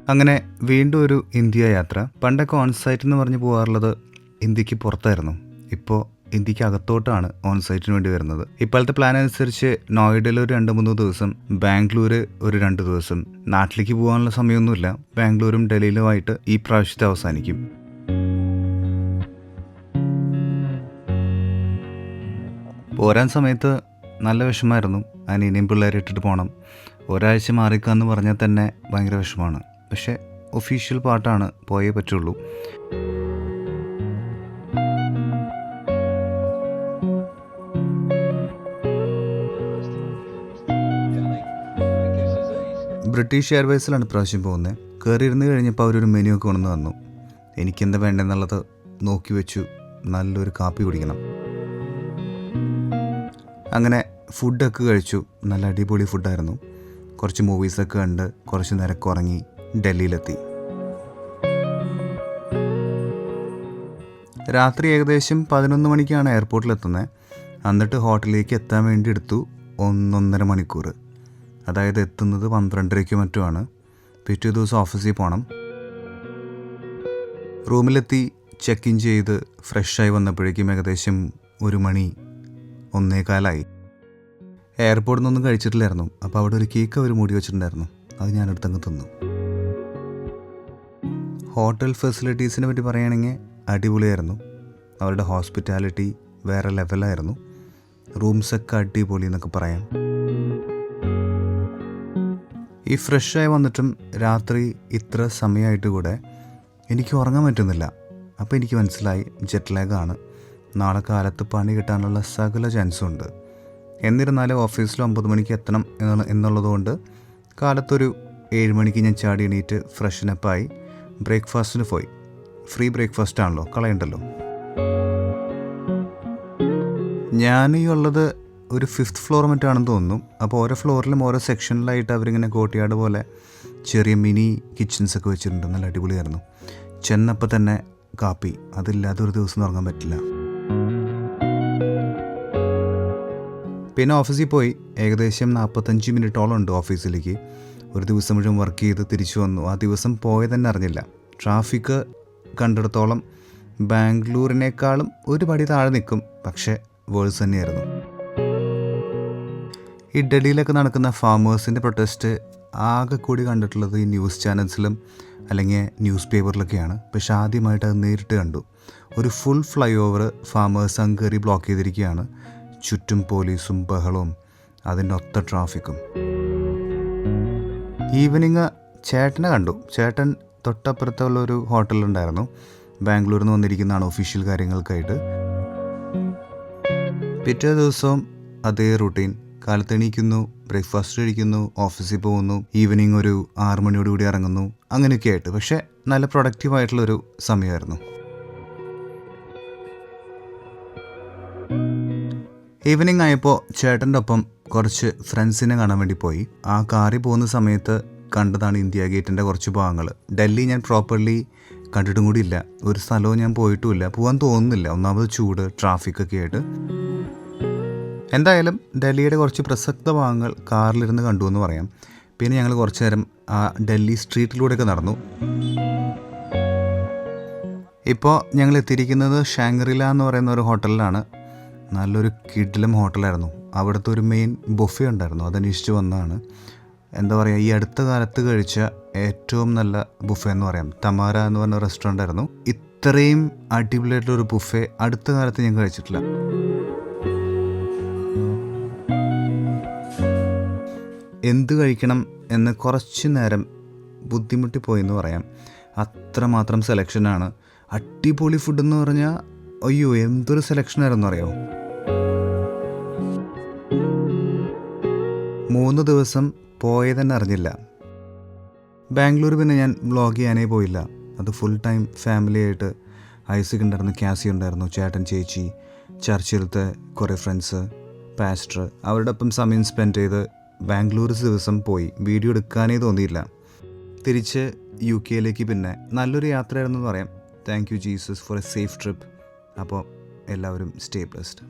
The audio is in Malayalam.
അങ്ങനെ വീണ്ടും ഒരു ഇന്ത്യ യാത്ര. പണ്ടൊക്കെ ഓൺസൈറ്റ് എന്ന് പറഞ്ഞ് പോകാറുള്ളത് ഇന്ത്യക്ക് പുറത്തായിരുന്നു. ഇപ്പോൾ ഇന്ത്യക്ക് അകത്തോട്ടാണ് ഓൺസൈറ്റിന് വേണ്ടി വരുന്നത്. ഇപ്പോഴത്തെ പ്ലാൻ അനുസരിച്ച് നോയിഡയിൽ ഒരു 2-3 ദിവസം, ബാംഗ്ലൂർ ഒരു 2 ദിവസം. നാട്ടിലേക്ക് പോകാനുള്ള സമയമൊന്നുമില്ല. ബാംഗ്ലൂരും ഡൽഹിയിലുമായിട്ട് ഈ പ്രാവശ്യത്തെ അവസാനിക്കും. പോരാൻ സമയത്ത് നല്ല വിഷമമായിരുന്നു. അനിയനെയും പിള്ളേരെ ഇട്ടിട്ട് പോകണം. ഒരാഴ്ച മാറിക്കാന്ന് പറഞ്ഞാൽ തന്നെ ഭയങ്കര വിഷമമാണ്. പക്ഷേ ഒഫീഷ്യൽ പാർട്ടാണ്, പോയേ പറ്റുള്ളൂ. ബ്രിട്ടീഷ് എയർവേസിലാണ് പ്രാവശ്യം പോകുന്നത്. കയറിയിരുന്ന് കഴിഞ്ഞപ്പോൾ അവരൊരു മെനു ഒക്കെ കൊണ്ടു വന്നു. എനിക്കെന്താ വേണ്ടതെന്നുള്ളത് നോക്കി വെച്ചു. നല്ലൊരു കാപ്പി കുടിക്കണം. അങ്ങനെ ഫുഡൊക്കെ കഴിച്ചു. നല്ല അടിപൊളി ഫുഡായിരുന്നു. കുറച്ച് മൂവീസൊക്കെ കണ്ട് കുറച്ച് നേരം ഉറങ്ങി ഡൽഹിയിലെത്തി. രാത്രി ഏകദേശം 11 മണിക്കാണ് എയർപോർട്ടിലെത്തുന്നത്. എന്നിട്ട് ഹോട്ടലിലേക്ക് എത്താൻ വേണ്ടി എടുത്തു 1.5 മണിക്കൂർ. അതായത് എത്തുന്നത് 12:30 മറ്റുമാണ്. പിറ്റേ ദിവസം ഓഫീസിൽ പോകണം. റൂമിലെത്തി ചെക്ക് ഇൻ ചെയ്ത് ഫ്രഷായി വന്നപ്പോഴേക്കും ഏകദേശം 1 മണി 1:15. എയർപോർട്ടിൽ നിന്നൊന്നും കഴിച്ചിട്ടില്ലായിരുന്നു. അപ്പോൾ അവിടെ ഒരു കേക്ക് അവർ മൂടി വെച്ചിട്ടുണ്ടായിരുന്നു. അത് ഞാനെടുത്തങ്ങ് തിന്നു. ഹോട്ടൽ ഫെസിലിറ്റീസിനെ പറ്റി പറയുകയാണെങ്കിൽ അടിപൊളിയായിരുന്നു. അവരുടെ ഹോസ്പിറ്റാലിറ്റി വേറെ ലെവലായിരുന്നു. റൂംസൊക്കെ അടിപൊളി എന്നൊക്കെ പറയാം. ഈ ഫ്രഷായി വന്നിട്ടും രാത്രി ഇത്ര സമയമായിട്ട് കൂടെ എനിക്ക് ഉറങ്ങാൻ പറ്റുന്നില്ല. അപ്പോൾ എനിക്ക് മനസ്സിലായി ജെറ്റ് ലാഗാണ്. നാളെ കാലത്ത് പണി കിട്ടാനുള്ള സകല ചാൻസും ഉണ്ട്. എന്നിരുന്നാലും ഓഫീസിൽ 9 മണിക്ക് എത്തണം എന്നുള്ളതുകൊണ്ട് കാലത്തൊരു 7 മണിക്ക് ഞാൻ ചാടി എണീറ്റ് ഫ്രഷനപ്പായി ബ്രേക്ക്ഫാസ്റ്റിന് പോയി. ഫ്രീ ബ്രേക്ക്ഫാസ്റ്റ് ആണല്ലോ, കളയണ്ടല്ലോ. ഞാൻ ഈ ഉള്ളത് ഒരു 5th ഫ്ലോർ മറ്റാണെന്ന് തോന്നുന്നു. അപ്പോൾ ഓരോ ഫ്ലോറിലും ഓരോ സെക്ഷനിലായിട്ട് അവരിങ്ങനെ കോട്ടിയാട് പോലെ ചെറിയ മിനി കിച്ചൺസൊക്കെ വെച്ചിട്ടുണ്ട്. നല്ല അടിപൊളിയായിരുന്നു. ചെന്നപ്പോൾ തന്നെ കാപ്പി. അതില്ലാതെ ഒരു ദിവസം ഉറങ്ങാൻ പറ്റില്ല. പിന്നെ ഓഫീസിൽ പോയി. ഏകദേശം 45 മിനിറ്റോളം ഉണ്ട് ഓഫീസിലേക്ക്. ഒരു ദിവസം മുഴുവൻ വർക്ക് ചെയ്ത് തിരിച്ചു വന്നു. ആ ദിവസം പോയതന്നെ അറിഞ്ഞില്ല. ട്രാഫിക്ക് കണ്ടിടത്തോളം ബാംഗ്ലൂരിനേക്കാളും ഒരു പടി താഴെ നിൽക്കും. പക്ഷേ വേഴ്സ് തന്നെയായിരുന്നു. ഈ ഡൽഹിയിലൊക്കെ നടക്കുന്ന ഫാമേഴ്സിൻ്റെ പ്രൊട്ടസ്റ്റ് ആകെ കൂടി കണ്ടിട്ടുള്ളത് ഈ ന്യൂസ് ചാനൽസിലും അല്ലെങ്കിൽ ന്യൂസ് പേപ്പറിലൊക്കെയാണ്. പക്ഷെ ആദ്യമായിട്ട് അത് നേരിട്ട് കണ്ടു. ഒരു ഫുൾ ഫ്ലൈ ഓവർ ഫാമേഴ്സ് അങ്ങേറി ബ്ലോക്ക് ചെയ്തിരിക്കുകയാണ്. ചുറ്റും പോലീസും ബഹളവും അതിൻ്റെ ഒത്ത ട്രാഫിക്കും. ഈവനിങ് ചേട്ടനെ കണ്ടു. ചേട്ടൻ തൊട്ടപ്പുറത്തുള്ളൊരു ഹോട്ടലുണ്ടായിരുന്നു. ബാംഗ്ലൂരിൽ നിന്ന് വന്നിരിക്കുന്നതാണ് ഒഫീഷ്യൽ കാര്യങ്ങൾക്കായിട്ട്. പിറ്റേ ദിവസവും അതേ റൂട്ടീൻ. കാലത്ത് എണീക്കുന്നു, ബ്രേക്ക്ഫാസ്റ്റ് കഴിക്കുന്നു, ഓഫീസിൽ പോകുന്നു, ഈവനിങ് ഒരു 6 മണിയോടുകൂടി ഇറങ്ങുന്നു. അങ്ങനെയൊക്കെ ആയിട്ട്. പക്ഷേ നല്ല പ്രൊഡക്റ്റീവായിട്ടുള്ളൊരു സമയമായിരുന്നു. ഈവനിങ് ആയപ്പോൾ ചേട്ടൻ്റെ ഒപ്പം കുറച്ച് ഫ്രണ്ട്സിനെ കാണാൻ വേണ്ടി പോയി. ആ കാറിൽ പോകുന്ന സമയത്ത് കണ്ടതാണ് ഇന്ത്യ ഗേറ്റിൻ്റെ കുറച്ച് ഭാഗങ്ങൾ. ഡൽഹി ഞാൻ പ്രോപ്പർലി കണ്ടിട്ടും കൂടി ഇല്ല. ഒരു സ്ഥലവും ഞാൻ പോയിട്ടുമില്ല. പോകാൻ തോന്നുന്നില്ല. ഒന്നാമത് ചൂട്, ട്രാഫിക്കൊക്കെ ആയിട്ട്. എന്തായാലും ഡൽഹിയുടെ കുറച്ച് പ്രസക്ത ഭാഗങ്ങൾ കാറിലിരുന്ന് കണ്ടു എന്ന് പറയാം. പിന്നെ ഞങ്ങൾ കുറച്ച് നേരം ആ ഡൽഹി സ്ട്രീറ്റിലൂടെയൊക്കെ നടന്നു. ഇപ്പോൾ ഞങ്ങൾ എത്തിയിരിക്കുന്നത് ഷാങ്ഗ്രില എന്ന് പറയുന്ന ഒരു ഹോട്ടലിലാണ്. നല്ലൊരു കിഡിലും ഹോട്ടലായിരുന്നു. അവിടുത്തെ ഒരു മെയിൻ ബുഫേ ഉണ്ടായിരുന്നു. അതന്വേഷിച്ച് വന്നതാണ്. എന്താ പറയുക, ഈ അടുത്ത കാലത്ത് കഴിച്ച ഏറ്റവും നല്ല ബുഫേ എന്ന് പറയാം. തമാര എന്ന് പറഞ്ഞ റെസ്റ്റോറൻ്റ് ആയിരുന്നു. ഇത്രയും അടിപൊളിയായിട്ടുള്ളൊരു ബുഫേ അടുത്ത കാലത്ത് ഞാൻ കഴിച്ചിട്ടില്ല. എന്ത് കഴിക്കണം എന്ന് കുറച്ച് നേരം ബുദ്ധിമുട്ടിപ്പോയി എന്ന് പറയാം. അത്രമാത്രം സെലക്ഷനാണ്. അടിപൊളി ഫുഡെന്ന് പറഞ്ഞാൽ അയ്യോ എന്തൊരു സെലക്ഷനായിരുന്നു അറിയാമോ. 3 ദിവസം പോയതന്നെ അറിഞ്ഞില്ല. ബാംഗ്ലൂർ പിന്നെ ഞാൻ വ്ളോഗ് ചെയ്യാനേ പോയില്ല. അത് ഫുൾ ടൈം ഫാമിലിയായിട്ട്. ഐസിക് ഉണ്ടായിരുന്നു, ക്യാസി ഉണ്ടായിരുന്നു, ചേട്ടൻ, ചേച്ചി, ചർച്ചിലത്തെ കുറേ ഫ്രണ്ട്സ്, പാസ്റ്റർ, അവരുടെ ഒപ്പം സമയം സ്പെൻഡ് ചെയ്ത് ബാംഗ്ലൂർ ദിവസം പോയി. വീഡിയോ എടുക്കാനേ തോന്നിയില്ല. തിരിച്ച് UK പിന്നെ നല്ലൊരു യാത്രയായിരുന്നു എന്ന് പറയാം. Thank you Jesus four A safe trip. അപ്പോൾ എല്ലാവരും സ്റ്റേ ബ്ലെസ്ഡ്.